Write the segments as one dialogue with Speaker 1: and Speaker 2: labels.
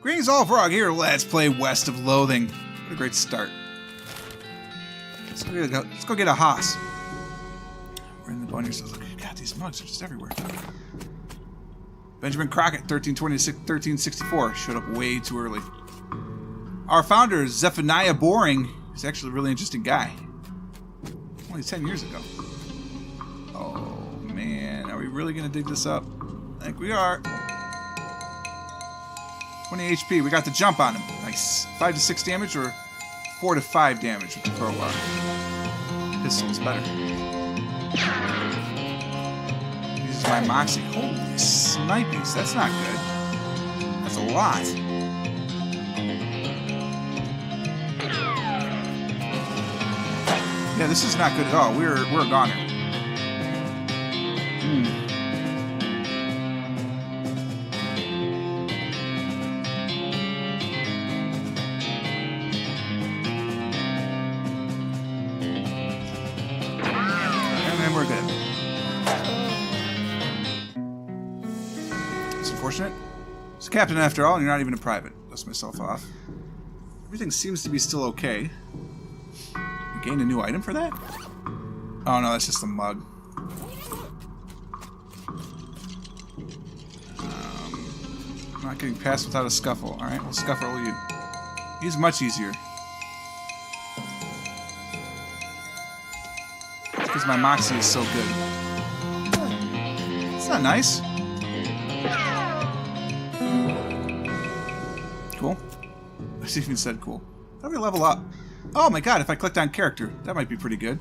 Speaker 1: Greetings all, Frog here. Let's play West of Loathing. What a great start. Let's go get a Haas. We're in the bonus. Look, God, these mugs are just everywhere. Benjamin Crockett, 1364, showed up way too early. Our founder, Zephaniah Boring, is actually a really interesting guy. Only 10 years ago. Oh, man. Are we really going to dig this up? I think we are. 20 HP. We got the jump on him. Nice. 5 to 6 damage or 4 to 5 damage with the crowbar. Pistol is better. Uses my Moxie. Holy snipies. That's not good. That's a lot. Yeah, this is not good at all. We're a goner. We're good. It's unfortunate. It's a captain after all, and you're not even a private. Dust myself off. Everything seems to be still okay. You gained a new item for that? Oh no, that's just a mug. I'm not getting past without a scuffle. Alright, we'll scuffle you. He's much easier. Because my Moxie is so good. It's not nice. Cool. I even said cool. How do we level up? Oh my god, if I clicked on character, that might be pretty good.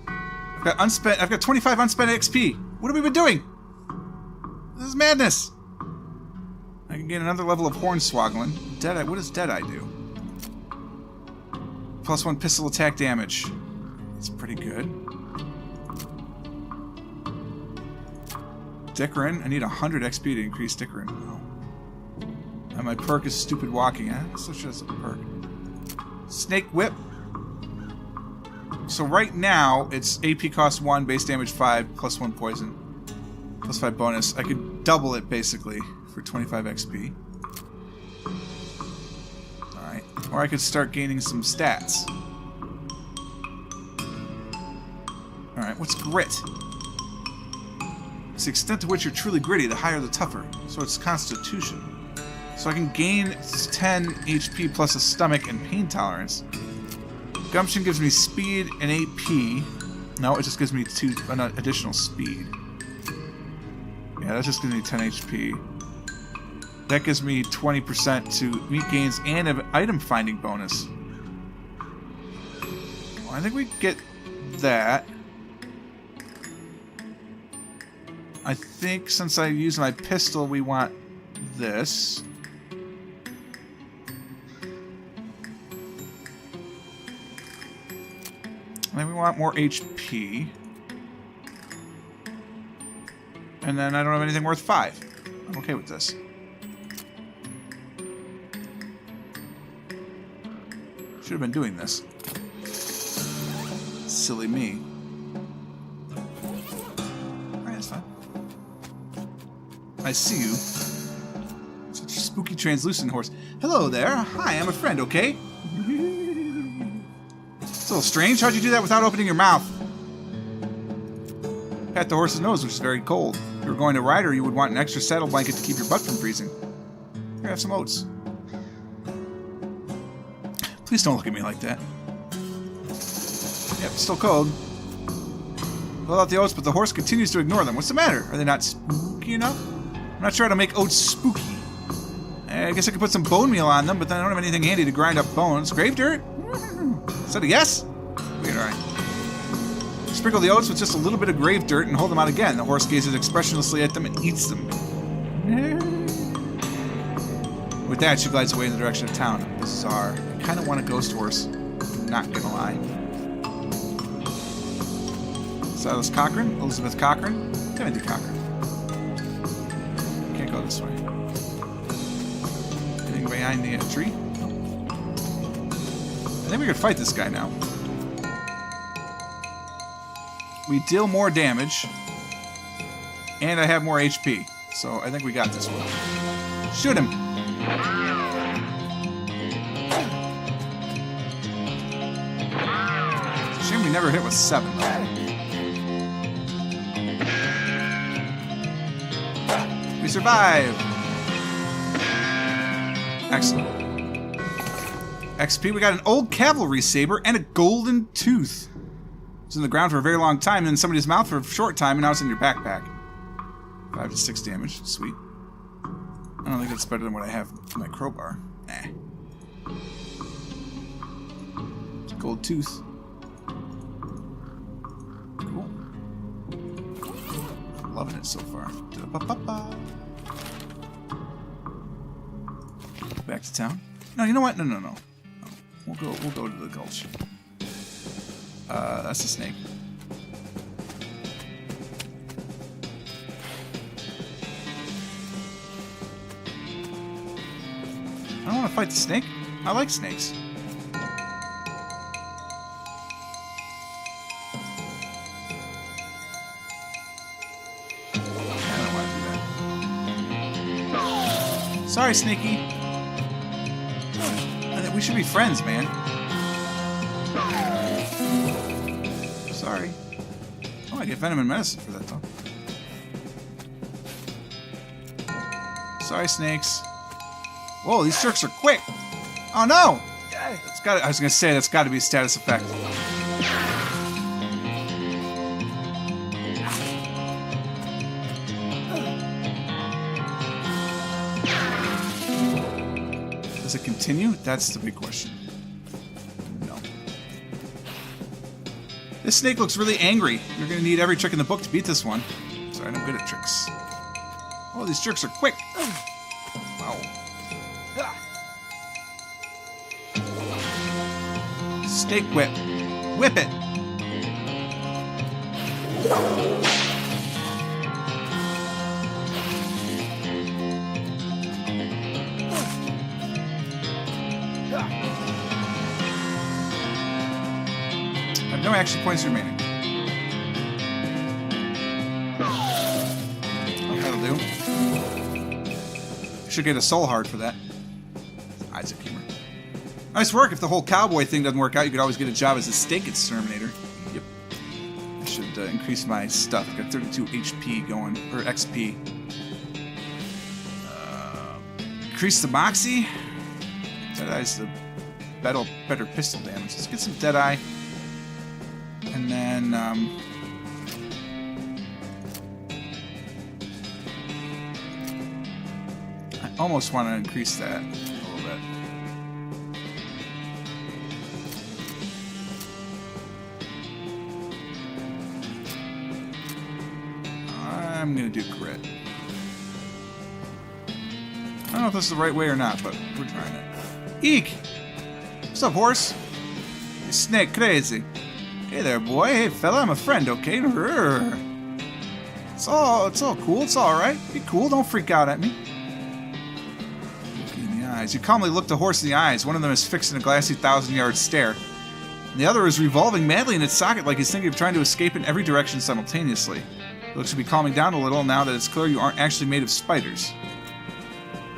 Speaker 1: I've got 25 unspent XP. What have we been doing? This is madness. I can gain another level of Hornswoggling. Deadeye, what does Deadeye do? +1 pistol attack damage. It's pretty good. Dickerin. I need 100 XP to increase Dickerin. Oh. And my perk is stupid walking. So sure that's a perk. Snake Whip. So right now it's AP cost 1, base damage 5, +1 poison, +5 bonus. I could double it basically for 25 XP. Alright. Or I could start gaining some stats. Alright, what's grit? It's the extent to which you're truly gritty, the higher the tougher. So it's constitution. So I can gain 10 HP plus a stomach and pain tolerance. Gumption gives me speed and AP. No, it just gives me an additional speed. Yeah, that just gives me 10 HP. That gives me 20% to meat gains and an item finding bonus. Well, I think we get that. I think since I use my pistol, we want this. And then we want more HP. And then I don't have anything worth 5. I'm okay with this. Should have been doing this. Silly me. Alright, that's fine. I see you. Such a spooky translucent horse. Hello there. Hi, I'm a friend, okay? It's a little strange. How'd you do that without opening your mouth? Pat the horse's nose, which is very cold. If you were going to ride her, you would want an extra saddle blanket to keep your butt from freezing. Here, have some oats. Please don't look at me like that. Yep, still cold. Pull out the oats, but the horse continues to ignore them. What's the matter? Are they not spooky enough? I'm not sure how to make oats spooky. I guess I could put some bone meal on them, but then I don't have anything handy to grind up bones. Grave dirt? Is that a yes? Weird, alright. Sprinkle the oats with just a little bit of grave dirt and hold them out again. The horse gazes expressionlessly at them and eats them. With that, she glides away in the direction of town. Bizarre. I kind of want a ghost horse. I'm not gonna lie. Silas Cochran? Elizabeth Cochran? Timothy Cochran. Can't go this way. Anything behind the tree? I think we could fight this guy now. We deal more damage. And I have more HP. So I think we got this one. Shoot him! never hit with 7, though. We survive! Excellent. XP, we got an old cavalry saber and a golden tooth. It was in the ground for a very long time, and in somebody's mouth for a short time, and now it's in your backpack. 5 to 6 damage. Sweet. I don't think that's better than what I have with my crowbar. Eh. It's a gold tooth. Cool. Loving it so far. Back to town. No, you know what? No. We'll go to the gulch. That's a snake. I don't want to fight the snake. I like snakes. I don't want to do that. Sorry, Sneaky. We should be friends, man. Sorry. Oh, I get venom and medicine for that, though. Sorry, snakes. Whoa, these jerks are quick. Oh no! It's got. I was gonna say that's got to be a status effect. Does it continue? That's the big question. No. This snake looks really angry. You're gonna need every trick in the book to beat this one. Sorry, I'm good at tricks. Oh, these jerks are quick. Wow. Snake whip. Whip it. I have no action points remaining. Oh, that'll do. Should get a soul heart for that. Isaac humor. Nice work. If the whole cowboy thing doesn't work out, you could always get a job as a steak exterminator. Yep. I should increase my stuff. Got 32 HP going, or XP. Increase the moxie. Deadeye's the better pistol damage. Let's get some Deadeye. And then, I almost want to increase that a little bit. I'm going to do crit. I don't know if this is the right way or not, but we're trying it. Eek! What's up, horse? You snake crazy. Hey there, boy. Hey, fella, I'm a friend, okay? It's all cool. It's all right. Be cool. Don't freak out at me. Look in the eyes. You calmly look the horse in the eyes. One of them is fixed in a glassy 1,000-yard stare, and the other is revolving madly in its socket like he's thinking of trying to escape in every direction simultaneously. It looks to be calming down a little now that it's clear you aren't actually made of spiders.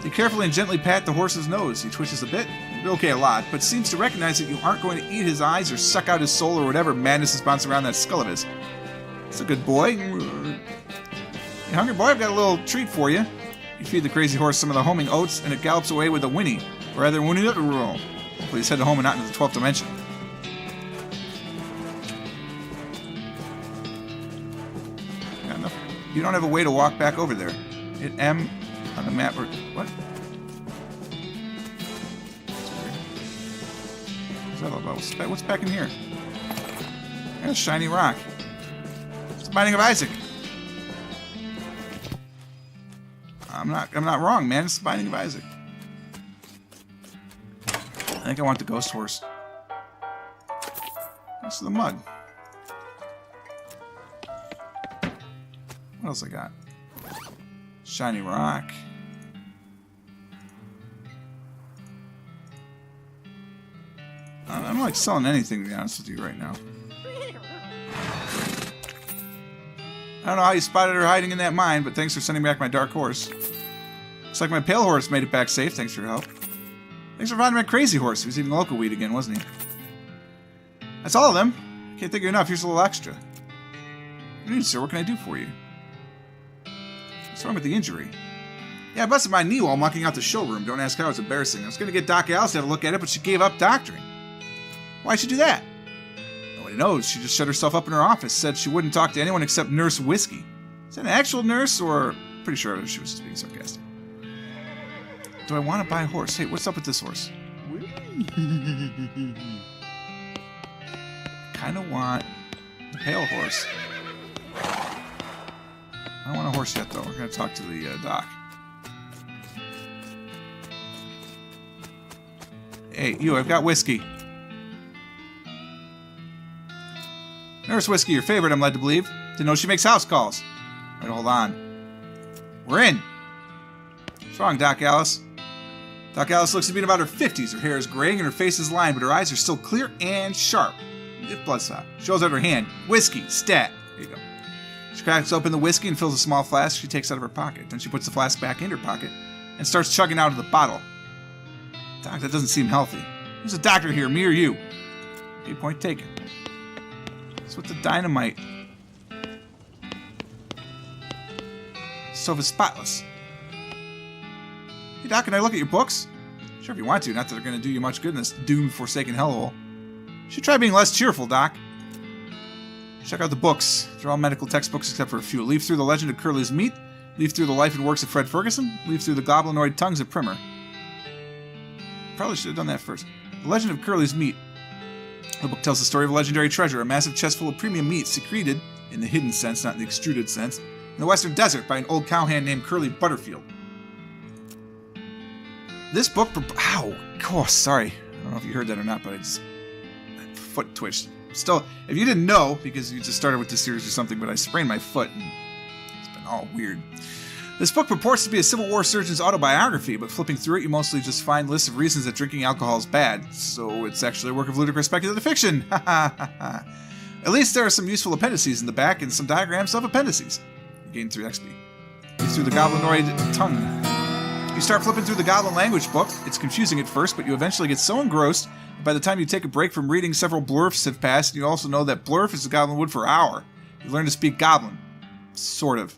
Speaker 1: You carefully and gently pat the horse's nose. He twitches a bit, okay, a lot, but seems to recognize that you aren't going to eat his eyes or suck out his soul or whatever madness is bouncing around that skull of his. It's a good boy. You hungry, boy? I've got a little treat for you. You feed the crazy horse some of the homing oats, and it gallops away with a whinny, or rather whinny up a roll. Hopefully he's headed home and not into the 12th dimension. Got enough. You don't have a way to walk back over there. Hit M on the map, or what? What's that all about? What's back in here? Got a shiny rock. It's the Binding of Isaac. I'm not wrong, man. It's the Binding of Isaac. I think I want the ghost horse. That's the mug. What else I got? Shiny rock. I don't like selling anything, to be honest with you, right now. I don't know how you spotted her hiding in that mine, but thanks for sending back my dark horse. Looks like my pale horse made it back safe. Thanks for your help. Thanks for finding my crazy horse. He was eating local weed again, wasn't he? That's all of them. Can't thank you enough. Here's a little extra. Good news, sir. What can I do for you? What's wrong with the injury? Yeah, I busted my knee while walking out the showroom. Don't ask how. It's embarrassing. I was going to get Doc Alice to have a look at it, but she gave up doctoring. Why'd she do that? Nobody knows. She just shut herself up in her office. Said she wouldn't talk to anyone except Nurse Whiskey. Is that an actual nurse, or... Pretty sure she was being sarcastic. Do I want to buy a horse? Hey, what's up with this horse? Kind of want the pale horse. I don't want a horse yet, though. We're going to talk to the doc. Hey, you, I've got whiskey. Nurse Whiskey, your favorite, I'm led to believe. Didn't know she makes house calls. All right, hold on. We're in. What's wrong, Doc Alice? Doc Alice looks to be in about her 50s. Her hair is graying and her face is lined, but her eyes are still clear and sharp. If bloodshot. She holds out her hand. Whiskey. Stat. There you go. She cracks open the whiskey and fills a small flask she takes out of her pocket. Then she puts the flask back in her pocket and starts chugging out of the bottle. Doc, that doesn't seem healthy. Who's a doctor here, me or you? Okay, point taken. What's with the dynamite? Stove is spotless. Hey, Doc, can I look at your books? Sure, if you want to. Not that they're going to do you much good in this doomed, forsaken hellhole. You should try being less cheerful, Doc. Check out the books. They're all medical textbooks except for a few. Leaf Through the Legend of Curly's Meat. Leaf Through the Life and Works of Fred Ferguson. Leaf Through the Goblinoid Tongues of Primer. Probably should have done that first. The Legend of Curly's Meat. The book tells the story of a legendary treasure, a massive chest full of premium meat secreted, in the hidden sense, not in the extruded sense, in the western desert by an old cowhand named Curly Butterfield. This book... Ow! Oh, sorry. I don't know if you heard that or not, but my foot twitched. Still, if you didn't know, because you just started with this series or something, but I sprained my foot, and it's been all weird. This book purports to be a Civil War surgeon's autobiography, but flipping through it, you mostly just find lists of reasons that drinking alcohol is bad. So it's actually a work of ludicrous speculative fiction. Ha ha ha ha. At least there are some useful appendices in the back and some diagrams of appendices. You gain 3 XP. You through the goblinoid tongue. You start flipping through the goblin language book. It's confusing at first, but you eventually get so engrossed that by the time you take a break from reading, several blurfs have passed, and you also know that blurf is the goblin wood for hour. You learn to speak goblin. Sort of.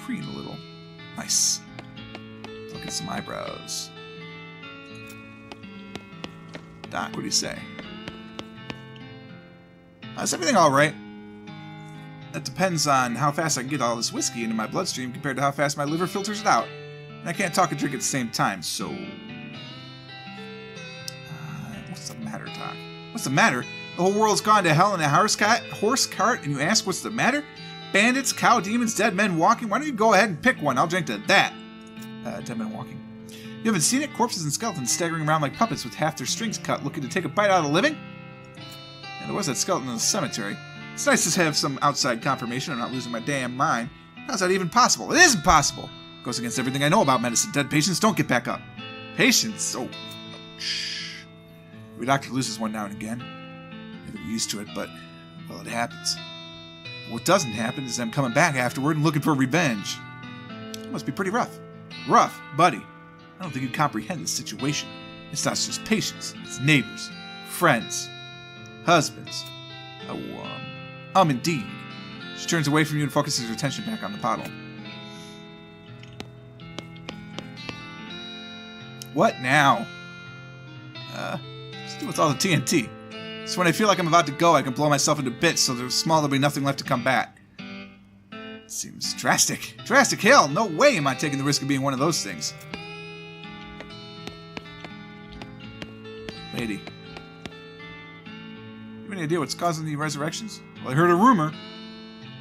Speaker 1: Preen a little. Nice. Look at some eyebrows. Doc, what do you say? Is everything alright? That depends on how fast I can get all this whiskey into my bloodstream compared to how fast my liver filters it out. And I can't talk and drink at the same time, so... what's the matter, Doc? What's the matter? The whole world's gone to hell in a horse cart, and you ask what's the matter? Bandits, cow demons, dead men walking? Why don't you go ahead and pick one? I'll drink to that. Dead men walking. You haven't seen it? Corpses and skeletons staggering around like puppets with half their strings cut, looking to take a bite out of the living? And there was that skeleton in the cemetery. It's nice to have some outside confirmation I'm not losing my damn mind. How's that even possible? It isn't possible! It goes against everything I know about medicine. Dead patients don't get back up. Patients? Oh. Shh. Every doctor loses one now and again. Never get used to it, but, well, it happens. What doesn't happen is them coming back afterward and looking for revenge. It must be pretty rough. Rough, buddy. I don't think you comprehend the situation. It's not just patients. It's neighbors, friends, husbands. Indeed. She turns away from you and focuses her attention back on the bottle. What now? What's to do with all the TNT? So when I feel like I'm about to go, I can blow myself into bits so they're small there'll be nothing left to come back. Seems drastic. Drastic? Hell, no way am I taking the risk of being one of those things. Lady. You have any idea what's causing the resurrections? Well, I heard a rumor.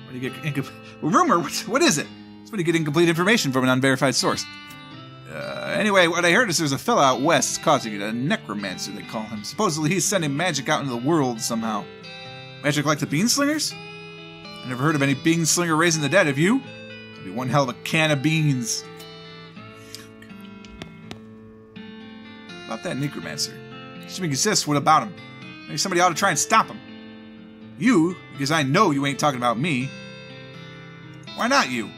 Speaker 1: When you get rumor? What is it? It's when you get incomplete information from an unverified source. Anyway, what I heard is there's a fella out west causing it, a necromancer they call him. Supposedly he's sending magic out into the world somehow. Magic like the beanslingers? I never heard of any beanslinger raising the dead, have you? That'd be one hell of a can of beans. About that necromancer. Assuming he exists, what about him? Maybe somebody ought to try and stop him. You, because I know you ain't talking about me. Why not you?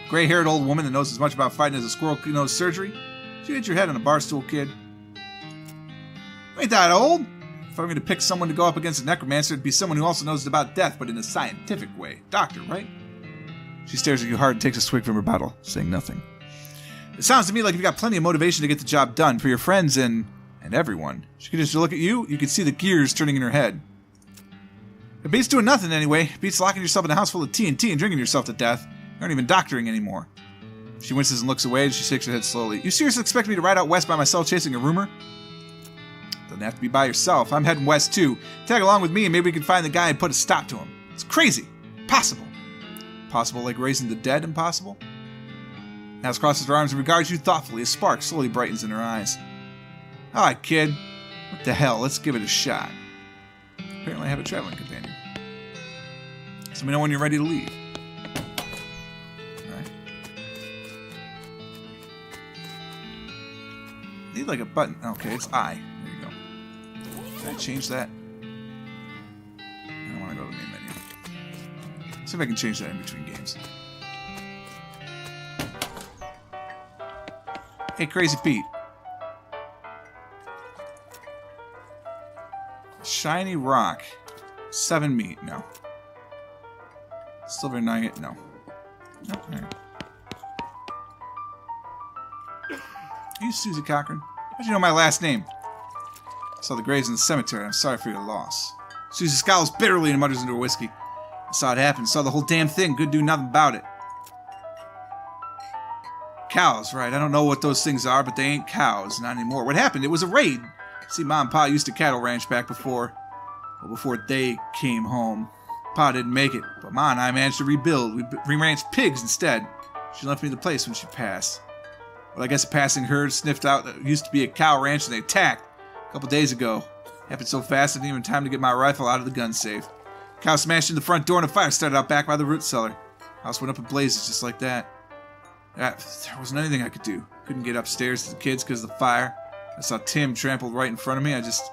Speaker 1: Gray-haired old woman that knows as much about fighting as a squirrel knows surgery? Did you hit your head on a bar stool, kid? You ain't that old. If I were going to pick someone to go up against a necromancer, it'd be someone who also knows about death, but in a scientific way. Doctor, right? She stares at you hard and takes a swig from her bottle, saying nothing. It sounds to me like you've got plenty of motivation to get the job done for your friends and everyone. She could just look at you, you could see the gears turning in her head. It beats doing nothing anyway. It beats locking yourself in a house full of TNT and drinking yourself to death. You aren't even doctoring anymore. She winces and looks away, and she shakes her head slowly. You seriously expect me to ride out west by myself chasing a rumor? Doesn't have to be by yourself. I'm heading west too. Tag along with me and maybe we can find the guy and put a stop to him. It's crazy. Impossible. Possible like raising the dead impossible? Alice crosses her arms and regards you thoughtfully. A spark slowly brightens in her eyes. Alright, kid. What the hell? Let's give it a shot. Apparently I have a traveling companion. So let me know when you're ready to leave. Alright. Need like a button. Okay, it's I. There you go. Can I change that? I don't want to go to the main menu. See if I can change that in between games. Hey, Crazy Pete. Shiny rock. 7 meat. No. Silver nugget. No. Nope. All right. Are you Susie Cochran? How'd you know my last name? I saw the graves in the cemetery. I'm sorry for your loss. Susie scowls bitterly and mutters into her whiskey. I saw it happen. Saw the whole damn thing. Couldn't do nothing about it. Cows, right. I don't know what those things are, but they ain't cows. Not anymore. What happened? It was a raid. See, Mom and Pa used a cattle ranch back before they came home. Pa didn't make it, but Ma and I managed to rebuild. We ranched pigs instead. She left me the place when she passed. Well, I guess a passing herd sniffed out that used to be a cow ranch and they attacked a couple days ago. Happened so fast I didn't even time to get my rifle out of the gun safe. Cow smashed in the front door and a fire started out back by the root cellar. House went up in blazes just like that. There wasn't anything I could do. Couldn't get upstairs to the kids because of the fire. I saw Tim trampled right in front of me. I just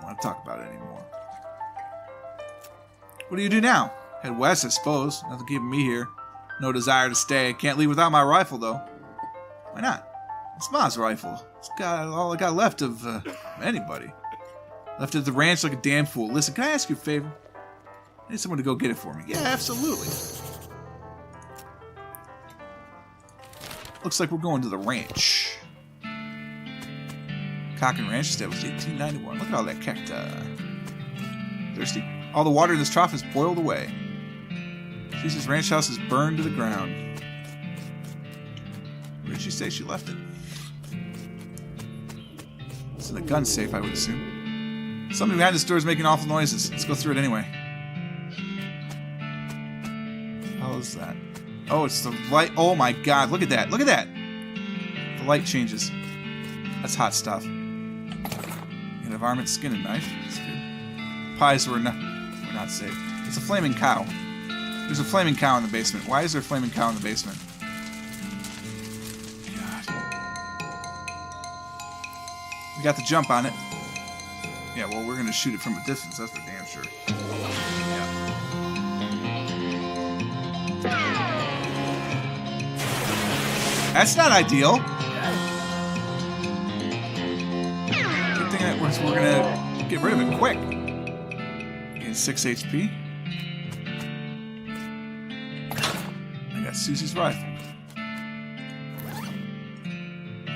Speaker 1: don't want to talk about it anymore. What do you do now? Head west, I suppose. Nothing keeping me here. No desire to stay. Can't leave without my rifle, though. Why not? It's Ma's rifle. It's got all I got left of anybody. Left it at the ranch like a damn fool. Listen, can I ask you a favor? I need someone to go get it for me. Yeah, absolutely. Looks like we're going to the ranch. Cochran Ranch established 1891. Look at all that cacti. Thirsty. All the water in this trough is boiled away. Jesus' ranch house is burned to the ground. Where did she say she left it? It's in the gun safe, I would assume. Somebody behind this door is making awful noises. Let's go through it anyway. How is that? Oh, it's the light. Oh my god, look at that. Look at that. The light changes. That's hot stuff. You can have varmint, skin, and knife. That's good. Pies were not safe. It's a flaming cow. There's a flaming cow in the basement. Why is there a flaming cow in the basement? God. We got the jump on it. Yeah, well, we're going to shoot it from a distance. That's for damn sure. Yeah. That's not ideal. Good thing that we're gonna get rid of it quick. Gain 6 HP. I got Susie's rifle.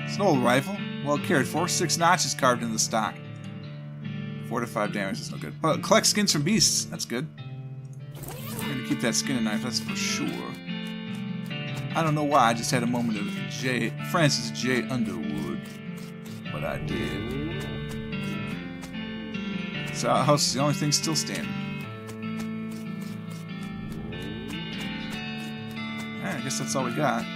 Speaker 1: It's an old rifle, well cared for. 6 notches carved into the stock. 4 to 5 damage. That's no good. But collect skins from beasts. That's good. We're gonna keep that skin and knife. That's for sure. I don't know why, I just had a moment of Francis J. Underwood. But I did. So our house is the only thing still standing. Alright, I guess that's all we got.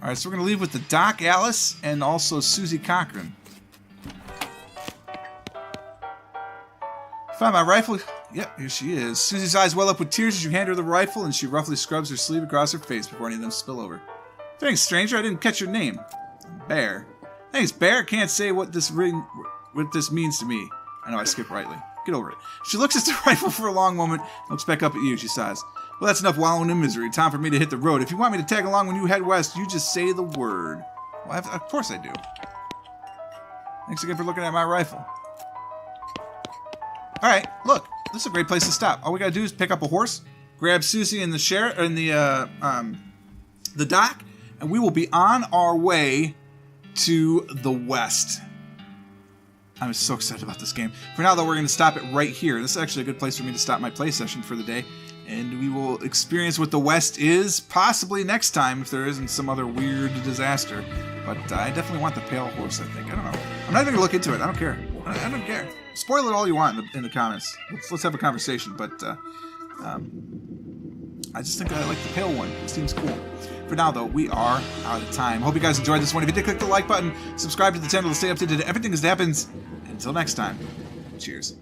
Speaker 1: Alright, so we're going to leave with the Doc, Alice, and also Susie Cochran. Find my rifle. Yep, here she is. Susie's eyes well up with tears as you hand her the rifle, and she roughly scrubs her sleeve across her face before any of them spill over. Thanks, stranger. I didn't catch your name. Bear. Thanks, Bear. Can't say what this means to me. I know I skipped rightly. Get over it. She looks at the rifle for a long moment, looks back up at you. She sighs. Well, that's enough wallowing in misery. Time for me to hit the road. If you want me to tag along when you head west, you just say the word. Well, of course I do. Thanks again for looking at my rifle. Alright, look. This is a great place to stop. All we gotta do is pick up a horse, grab Susie in the dock, and we will be on our way to the west. I'm so excited about this game. For now, though, we're going to stop it right here. This is actually a good place for me to stop my play session for the day. And we will experience what the West is possibly next time if there isn't some other weird disaster. But I definitely want the pale horse, I think. I don't know. I'm not even going to look into it. I don't care. I don't care. Spoil it all you want in the comments. Let's have a conversation. But I just think I like the pale one. It seems cool. For now, though, we are out of time. Hope you guys enjoyed this one. If you did, click the like button. Subscribe to the channel to stay updated to everything as it happens. Until next time, cheers.